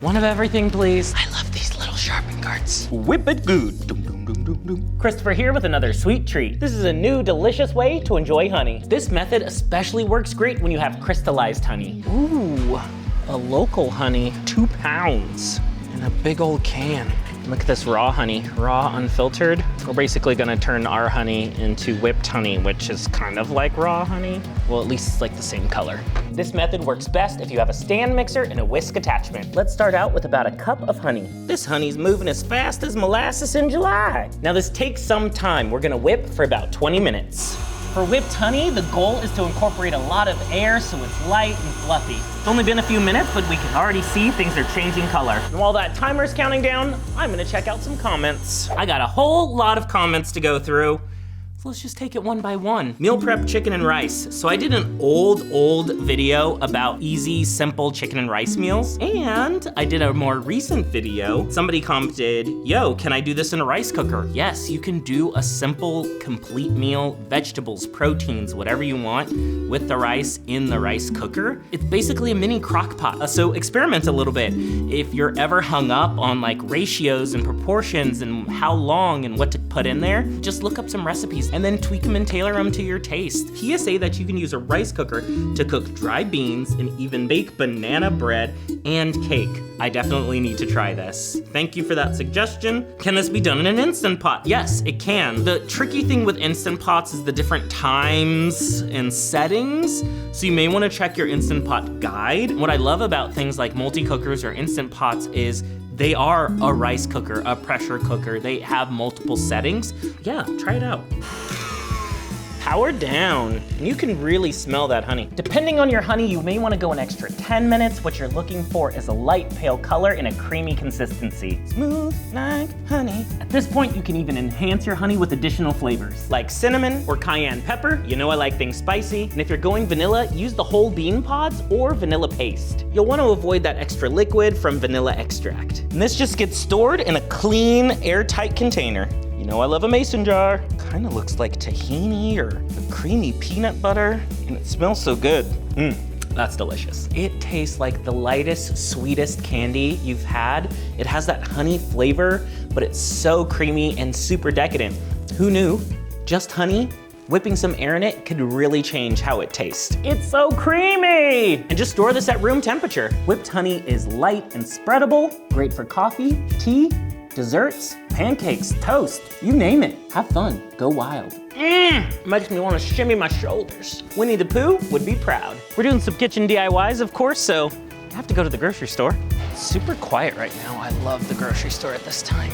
One of everything, please. I love these little sharpened cards. Whip it good. Dum, dum, dum, dum, dum. Christopher here with another sweet treat. This is a new delicious way to enjoy honey. This method especially works great when you have crystallized honey. Ooh, a local honey, 2 pounds in a big old can. Look at this raw honey, raw, unfiltered. We're basically gonna turn our honey into whipped honey, which is kind of like raw honey. Well, at least it's like the same color. This method works best if you have a stand mixer and a whisk attachment. Let's start out with about a cup of honey. This honey's moving as fast as molasses in July. Now this takes some time. We're gonna whip for about 20 minutes. For whipped honey, the goal is to incorporate a lot of air so it's light and fluffy. It's only been a few minutes, but we can already see things are changing color. And while that timer's counting down, I'm gonna check out some comments. I got a whole lot of comments to go through. So let's just take it one by one. Meal prep chicken and rice. So I did an old video about easy, simple chicken and rice meals. And I did a more recent video. Somebody commented, yo, can I do this in a rice cooker? Yes, you can do a simple, complete meal, vegetables, proteins, whatever you want, with the rice in the rice cooker. It's basically a mini crock pot. So experiment a little bit. If you're ever hung up on like ratios and proportions and how long and what to put in there, just look up some recipes and then tweak them and tailor them to your taste. PSA that you can use a rice cooker to cook dry beans and even bake banana bread and cake. I definitely need to try this. Thank you for that suggestion. Can this be done in an Instant Pot? Yes, it can. The tricky thing with Instant Pots is the different times and settings, so you may want to check your Instant Pot guide. What I love about things like multi-cookers or Instant Pots is they are a rice cooker, a pressure cooker. They have multiple settings. Yeah, try it out. Power down, and you can really smell that honey. Depending on your honey, you may wanna go an extra 10 minutes. What you're looking for is a light pale color and a creamy consistency. Smooth like honey. At this point, you can even enhance your honey with additional flavors, like cinnamon or cayenne pepper. You know I like things spicy. And if you're going vanilla, use the whole bean pods or vanilla paste. You'll wanna avoid that extra liquid from vanilla extract. And this just gets stored in a clean, airtight container. You know I love a mason jar. Kinda looks like tahini or a creamy peanut butter, and it smells so good. That's delicious. It tastes like the lightest, sweetest candy you've had. It has that honey flavor, but it's so creamy and super decadent. Who knew? Just honey, whipping some air in it could really change how it tastes. It's so creamy! And just store this at room temperature. Whipped honey is light and spreadable, great for coffee, tea, desserts, pancakes, toast, you name it. Have fun, go wild. Makes me wanna shimmy my shoulders. Winnie the Pooh would be proud. We're doing some kitchen DIYs, of course, so I have to go to the grocery store. It's super quiet right now. I love the grocery store at this time.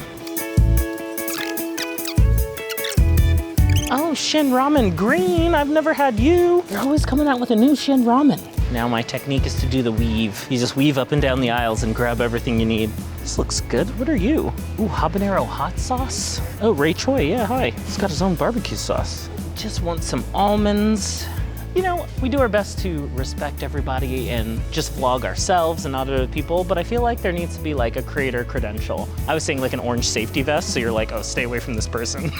Oh, Shin Ramen Green, I've never had you. You're always coming out with a new Shin Ramen. Now my technique is to do the weave. You just weave up and down the aisles and grab everything you need. This looks good. What are you? Ooh, habanero hot sauce. Oh, Ray Choi, yeah, hi. He's got his own barbecue sauce. Just want some almonds. You know, we do our best to respect everybody and just vlog ourselves and not other people, but I feel like there needs to be like a creator credential. I was saying like an orange safety vest, so you're like, oh, stay away from this person.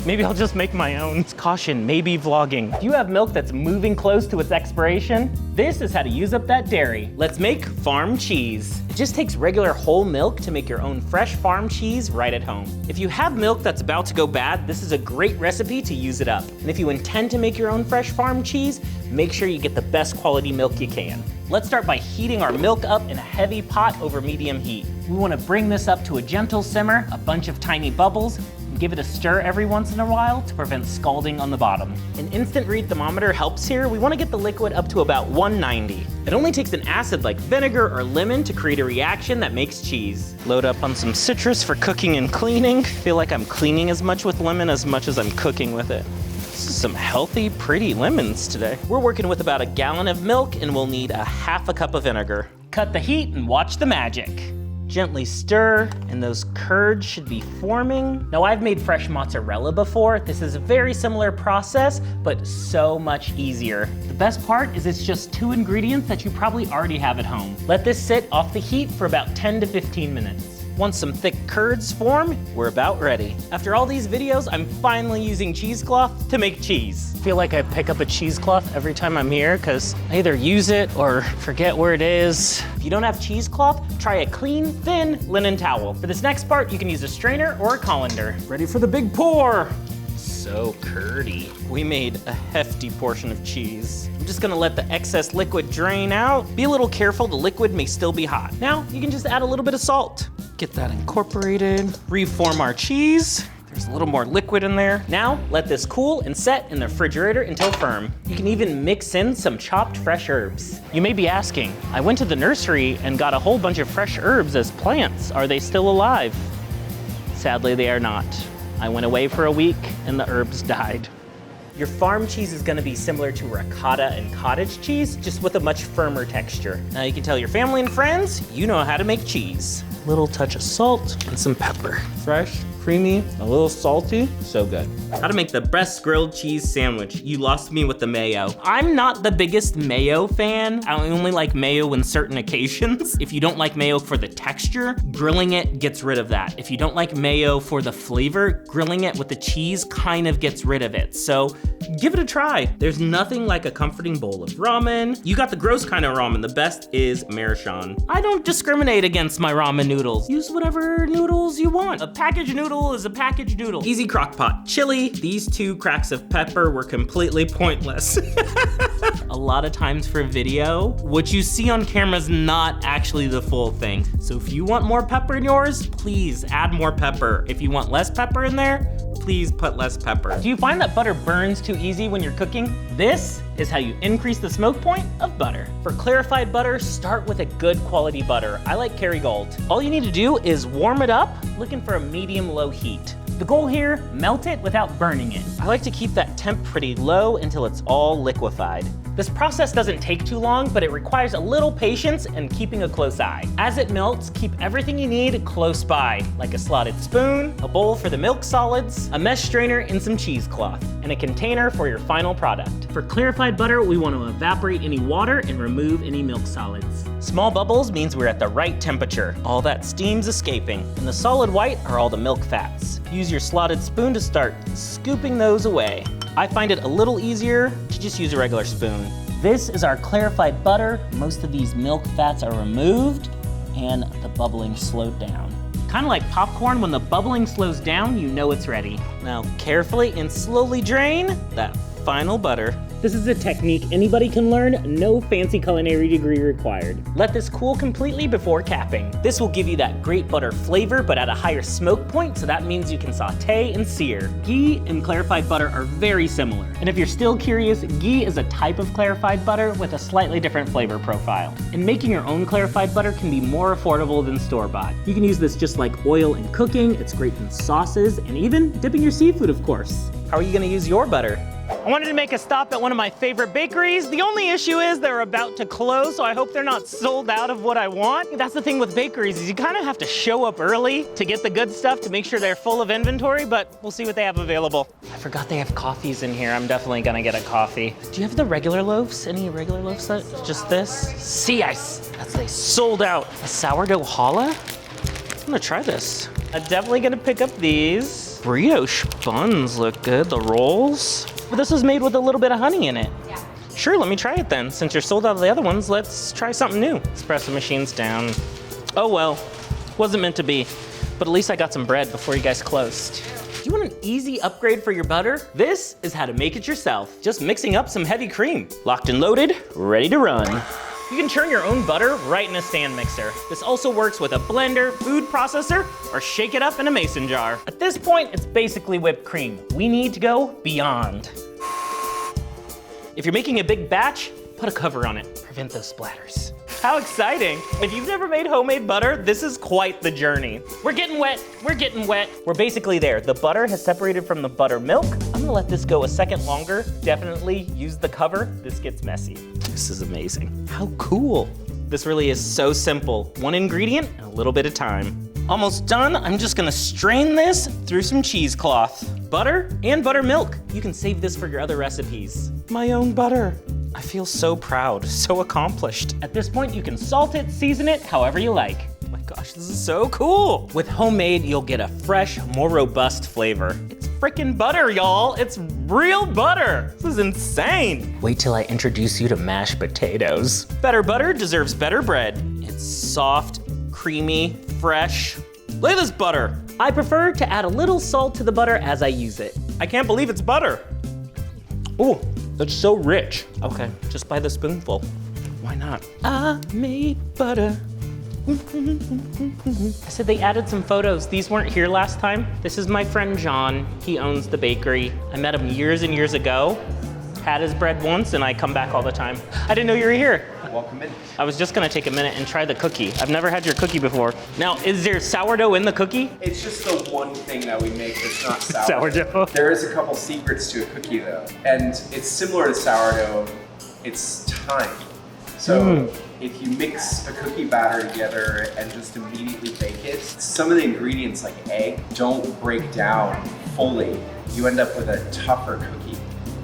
Maybe I'll just make my own. Caution, maybe vlogging. If you have milk that's moving close to its expiration, this is how to use up that dairy. Let's make farm cheese. It just takes regular whole milk to make your own fresh farm cheese right at home. If you have milk that's about to go bad, this is a great recipe to use it up. And if you intend to make your own fresh farm cheese, make sure you get the best quality milk you can. Let's start by heating our milk up in a heavy pot over medium heat. We want to bring this up to a gentle simmer, a bunch of tiny bubbles, and give it a stir every once in a while to prevent scalding on the bottom. An instant read thermometer helps here. We want to get the liquid up to about 190. It only takes an acid like vinegar or lemon to create a reaction that makes cheese. Load up on some citrus for cooking and cleaning. Feel like I'm cleaning as much with lemon as much as I'm cooking with it. This is some healthy, pretty lemons today. We're working with about a gallon of milk and we'll need a half a cup of vinegar. Cut the heat and watch the magic. Gently stir, and those curds should be forming. Now I've made fresh mozzarella before. This is a very similar process, but so much easier. The best part is it's just 2 ingredients that you probably already have at home. Let this sit off the heat for about 10 to 15 minutes. Once some thick curds form, we're about ready. After all these videos, I'm finally using cheesecloth to make cheese. I feel like I pick up a cheesecloth every time I'm here because I either use it or forget where it is. If you don't have cheesecloth, try a clean, thin linen towel. For this next part, you can use a strainer or a colander. Ready for the big pour. So curdy. We made a hefty portion of cheese. I'm just gonna let the excess liquid drain out. Be a little careful, the liquid may still be hot. Now, you can just add a little bit of salt. Get that incorporated. Reform our cheese. There's a little more liquid in there. Now, let this cool and set in the refrigerator until firm. You can even mix in some chopped fresh herbs. You may be asking, I went to the nursery and got a whole bunch of fresh herbs as plants. Are they still alive? Sadly, they are not. I went away for a week and the herbs died. Your farm cheese is gonna be similar to ricotta and cottage cheese, just with a much firmer texture. Now you can tell your family and friends, you know how to make cheese. Little touch of salt and some pepper. Fresh, creamy, a little salty, so good. How to make the best grilled cheese sandwich. You lost me with the mayo. I'm not the biggest mayo fan. I only like mayo in certain occasions. If you don't like mayo for the texture, grilling it gets rid of that. If you don't like mayo for the flavor, grilling it with the cheese kind of gets rid of it. So give it a try. There's nothing like a comforting bowl of ramen. You got the gross kind of ramen. The best is Marishon. I don't discriminate against my ramen noodles. Use whatever noodles you want. A packaged noodle is a packaged noodle. Easy crock pot chili. These 2 cracks of pepper were completely pointless. A lot of times for video, what you see on camera is not actually the full thing. So if you want more pepper in yours, please add more pepper. If you want less pepper in there, please put less pepper. Do you find that butter burns too easy when you're cooking? This is how you increase the smoke point of butter. For clarified butter, start with a good quality butter. I like Kerrygold. All you need to do is warm it up, looking for a medium-low heat. The goal here, melt it without burning it. I like to keep that temp pretty low until it's all liquefied. This process doesn't take too long, but it requires a little patience and keeping a close eye. As it melts, keep everything you need close by, like a slotted spoon, a bowl for the milk solids, a mesh strainer and some cheesecloth, and a container for your final product. For clarified butter, we want to evaporate any water and remove any milk solids. Small bubbles means we're at the right temperature. All that steam's escaping, and the solid white are all the milk fats. Use your slotted spoon to start scooping those away. I find it a little easier to just use a regular spoon. This is our clarified butter. Most of these milk fats are removed and the bubbling slowed down. Kind of like popcorn, when the bubbling slows down, you know it's ready. Now carefully and slowly drain that final butter. This is a technique anybody can learn, no fancy culinary degree required. Let this cool completely before capping. This will give you that great butter flavor, but at a higher smoke point, so that means you can saute and sear. Ghee and clarified butter are very similar. And if you're still curious, ghee is a type of clarified butter with a slightly different flavor profile. And making your own clarified butter can be more affordable than store-bought. You can use this just like oil in cooking, it's great in sauces, and even dipping your seafood, of course. How are you gonna use your butter? I wanted to make a stop at one of my favorite bakeries. The only issue is they're about to close, so I hope they're not sold out of what I want. That's the thing with bakeries, is you kind of have to show up early to get the good stuff to make sure they're full of inventory, but we'll see what they have available. I forgot they have coffees in here. I'm definitely gonna get a coffee. Do you have the regular loaves? Any regular loaves? Just this? Sea ice. They sold out. A sourdough challah? I'm gonna try this. I'm definitely gonna pick up these. Brioche buns look good, the rolls. But this was made with a little bit of honey in it. Yeah. Sure, let me try it then. Since you're sold out of the other ones, let's try something new. Espresso machine's down. Oh well, wasn't meant to be. But at least I got some bread before you guys closed. Do you want an easy upgrade for your butter? This is how to make it yourself. Just mixing up some heavy cream. Locked and loaded, ready to run. You can churn your own butter right in a stand mixer. This also works with a blender, food processor, or shake it up in a mason jar. At this point, it's basically whipped cream. We need to go beyond. If you're making a big batch, put a cover on it. Prevent those splatters. How exciting. If you've never made homemade butter, this is quite the journey. We're getting wet, we're getting wet. We're basically there. The butter has separated from the buttermilk. I'm gonna let this go a second longer. Definitely use the cover. This gets messy. This is amazing. How cool. This really is so simple. One ingredient and a little bit of time. Almost done. I'm just gonna strain this through some cheesecloth. Butter and buttermilk. You can save this for your other recipes. My own butter. I feel so proud, so accomplished. At this point, you can salt it, season it, however you like. My gosh, this is so cool. With homemade, you'll get a fresh, more robust flavor. It's freaking butter, y'all. It's real butter. This is insane. Wait till I introduce you to mashed potatoes. Better butter deserves better bread. It's soft, creamy, fresh. Look at this butter. I prefer to add a little salt to the butter as I use it. I can't believe it's butter. Ooh, that's so rich. Okay, just by the spoonful. Why not? I made butter. I said they added some photos. These weren't here last time. This is my friend John. He owns the bakery. I met him years and years ago. Had his bread once and I come back all the time. I didn't know you were here. Welcome in. I was just gonna take a minute and try the cookie. I've never had your cookie before. Now, is there sourdough in the cookie? It's just the one thing that we make that's not sourdough. Sourdough. There is a couple secrets to a cookie though. And it's similar to sourdough, it's time. So if you mix a cookie batter together and just immediately bake it, some of the ingredients like egg don't break down fully. You end up with a tougher cookie.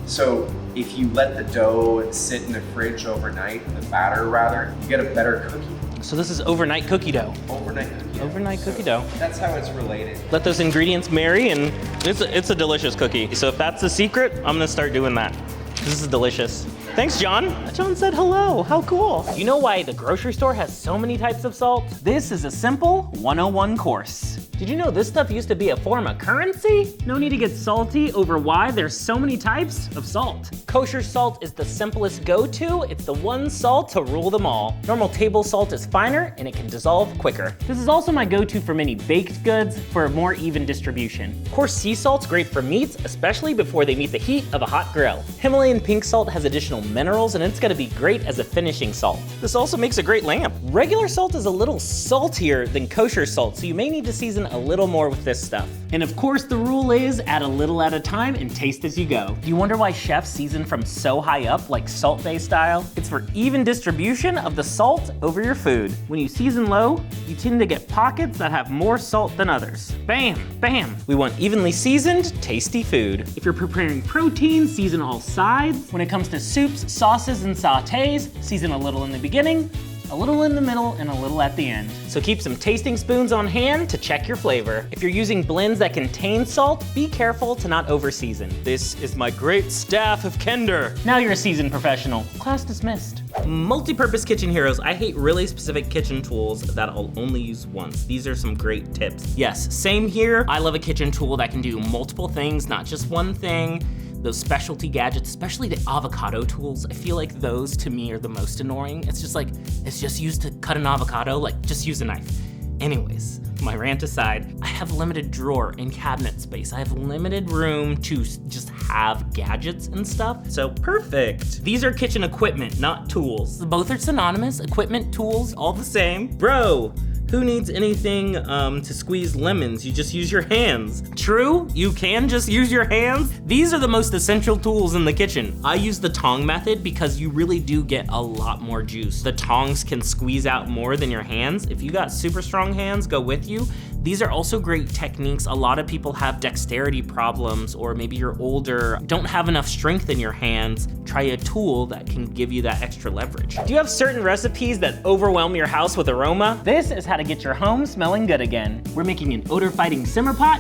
So if you let the dough sit in the fridge overnight, the batter rather, you get a better cookie. So this is overnight cookie dough. Overnight cookie dough. Overnight cookie dough. That's how it's related. Let those ingredients marry and it's a delicious cookie. So if that's the secret, I'm gonna start doing that. This is delicious. Thanks, John. John said hello. How cool. You know why the grocery store has so many types of salt? This is a simple 101 course. Did you know this stuff used to be a form of currency? No need to get salty over why there's so many types of salt. Kosher salt is the simplest go-to. It's the one salt to rule them all. Normal table salt is finer and it can dissolve quicker. This is also my go-to for many baked goods for a more even distribution. Coarse sea salt's great for meats, especially before they meet the heat of a hot grill. Himalayan pink salt has additional minerals and it's gonna be great as a finishing salt. This also makes a great lamp. Regular salt is a little saltier than kosher salt, so you may need to season a little more with this stuff. And of course, the rule is add a little at a time and taste as you go. Do you wonder why chefs season from so high up, like Salt Bae style? It's for even distribution of the salt over your food. When you season low, you tend to get pockets that have more salt than others. Bam, bam. We want evenly seasoned, tasty food. If you're preparing protein, season all sides. When it comes to soups, sauces, and sautés, season a little in the beginning, a little in the middle, and a little at the end. So keep some tasting spoons on hand to check your flavor. If you're using blends that contain salt, be careful to not over-season. This is my great staff of Kender. Now you're a seasoned professional. Class dismissed. Multi-purpose kitchen heroes. I hate really specific kitchen tools that I'll only use once. These are some great tips. Yes, same here. I love a kitchen tool that can do multiple things, not just one thing. Those specialty gadgets, especially the avocado tools, I feel like those to me are the most annoying. It's just like, it's just used to cut an avocado, like just use a knife. Anyways, my rant aside, I have limited drawer and cabinet space. I have limited room to just have gadgets and stuff, so perfect. These are kitchen equipment, not tools. Both are synonymous, equipment, tools, all the same. Bro, who needs anything to squeeze lemons? You just use your hands. True, you can just use your hands. These are the most essential tools in the kitchen. I use the tong method because you really do get a lot more juice. The tongs can squeeze out more than your hands. If you got super strong hands, go with you. These are also great techniques. A lot of people have dexterity problems, or maybe you're older, don't have enough strength in your hands. Try a tool that can give you that extra leverage. Do you have certain recipes that overwhelm your house with aroma? This is how to get your home smelling good again. We're making an odor-fighting simmer pot,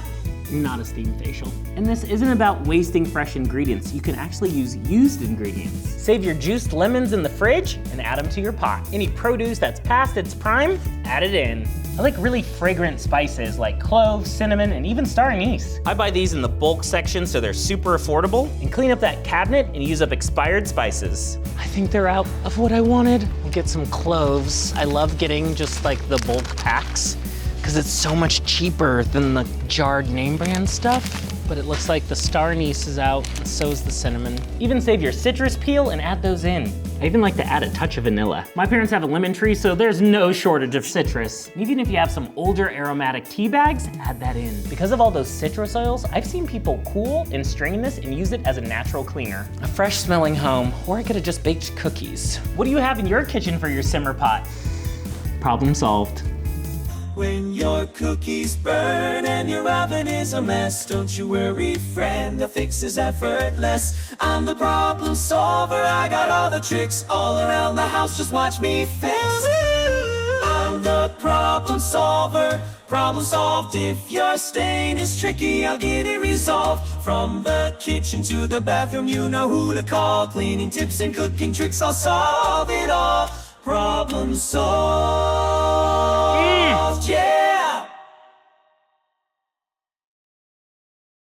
not a steam facial. And this isn't about wasting fresh ingredients. You can actually use used ingredients. Save your juiced lemons in the fridge and add them to your pot. Any produce that's past its prime, add it in. I like really fragrant spices like cloves, cinnamon, and even star anise. I buy these in the bulk section so they're super affordable, and clean up that cabinet and use up expired spices. I think they're out of what I wanted. We'll get some cloves. I love getting just like the bulk packs because it's so much cheaper than the jarred name brand stuff. But it looks like the star anise is out, and so is the cinnamon. Even save your citrus peel and add those in. I even like to add a touch of vanilla. My parents have a lemon tree, so there's no shortage of citrus. Even if you have some older aromatic tea bags, add that in. Because of all those citrus oils, I've seen people cool and strain this and use it as a natural cleaner. A fresh smelling home, or I could have just baked cookies. What do you have in your kitchen for your simmer pot? Problem solved. When your cookies burn and your oven is a mess, don't you worry, friend, the fix is effortless. I'm the problem solver, I got all the tricks all around the house, just watch me fix it. I'm the problem solver. Problem solved. If your stain is tricky, I'll get it resolved. From the kitchen to the bathroom, you know who to call. Cleaning tips and cooking tricks, I'll solve it all. Problem solved. Yeah.